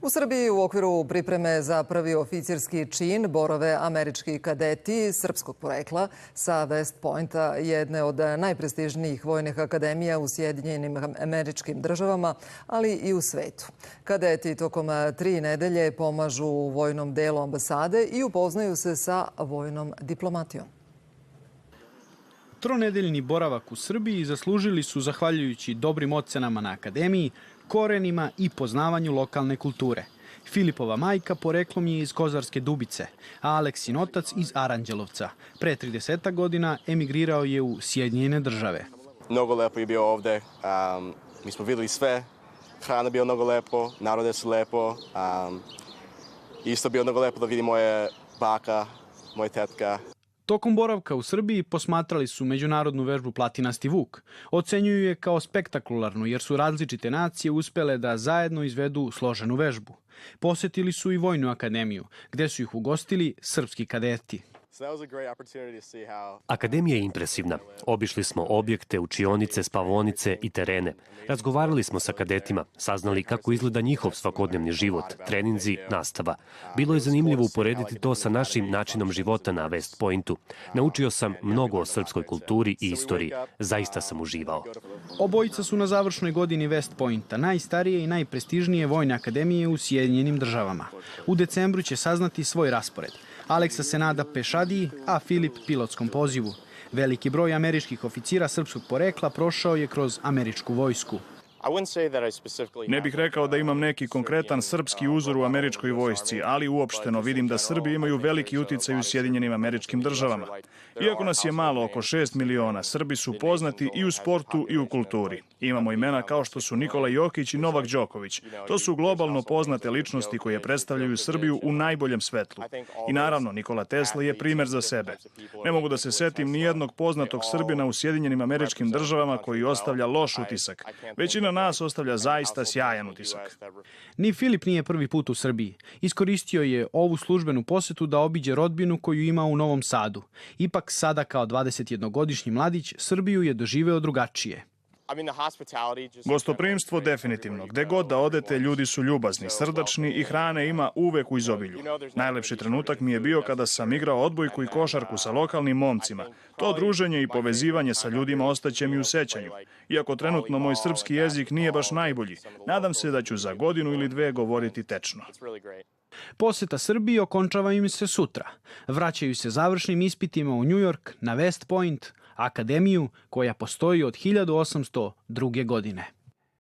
U Srbiji u okviru pripreme za prvi oficirski čin borave američki kadeti srpskog porekla sa West Pointa, jedne od najprestižnijih vojnih akademija u Sjedinjenim Američkim Državama, ali i u svetu. Kadeti tokom 3 nedelje pomažu u vojnom delu ambasade i upoznaju se sa vojnom diplomatijom. Tronedeljni boravak u Srbiji zaslužili su zahvaljujući dobrim ocenama na akademiji, korenima i poznavanju lokalne kulture. Filipova majka poreklom je iz Kozarske Dubice, a Aleksin otac iz Aranđelovca. Pre 30 godina emigrirao je u Sjedinjene Države. Mnogo lepo je bio ovde. Mi smo videli sve. Hrana je bio mnogo lepo, narode su lepo. Isto bio mnogo lepo da vidi moje baka, moja tetka. Tokom boravka u Srbiji posmatrali su međunarodnu vežbu Platinasti Vuk. Ocenjuju je kao spektakularnu jer su različite nacije uspele da zajedno izvedu složenu vežbu. Posetili su i Vojnu akademiju, gde su ih ugostili srpski kadeti. Akademija je impresivna. Obišli smo objekte, učionice, spavaonice i terene. Razgovarali smo sa kadetima, saznali kako izgleda njihov svakodnevni život, treninzi, nastava. Bilo je zanimljivo uporediti to sa našim načinom života na West Pointu. Naučio sam mnogo o srpskoj kulturi i istoriji. Zaista sam uživao. Obojica su na završnoj godini West Pointa, najstarije i najprestižnije vojne akademije u Sjedinjenim Državama. U decembru će saznati svoj raspored. Aleksa se nada pešadiji, a Filip pilotskom pozivu. Veliki broj američkih oficira srpskog porekla prošao je kroz američku vojsku. Ne bih rekao da imam neki konkretan srpski uzor u američkoj vojsci, ali uopšteno vidim da Srbi imaju veliki uticaj u Sjedinjenim Američkim Državama. Iako nas je malo, oko 6 miliona, Srbi su poznati i u sportu i u kulturi. Imamo imena kao što su Nikola Jokić i Novak Đoković. To su globalno poznate ličnosti koje predstavljaju Srbiju u najboljem svetlu. I naravno, Nikola Tesla je primer za sebe. Ne mogu da se setim nijednog poznatog Srbina u Sjedinjenim Američkim Državama koji ostavlja loš utisak. Većina nas ostavlja zaista sjajan utisak. Ni Filip nije prvi put u Srbiji. Iskoristio je ovu službenu posetu da obiđe rodbinu koju ima u Novom Sadu. Ipak sada kao 21-godišnji mladić Srbiju je doživeo drugačije. Gostoprimstvo definitivno. Gde god da odete, ljudi su ljubazni, srdačni i hrane ima uvek u izobilju. Najlepši trenutak mi je bio kada sam igrao odbojku i košarku sa lokalnim momcima. To druženje i povezivanje sa ljudima ostaće mi u sećanju. Iako trenutno moj srpski jezik nije baš najbolji, nadam se da ću za 1 ili 2 govoriti tečno. Poseta Srbiji okončava im se sutra. Vraćaju se završnim ispitima u New York, na West Point, akademiju koja postoji od 1802. godine.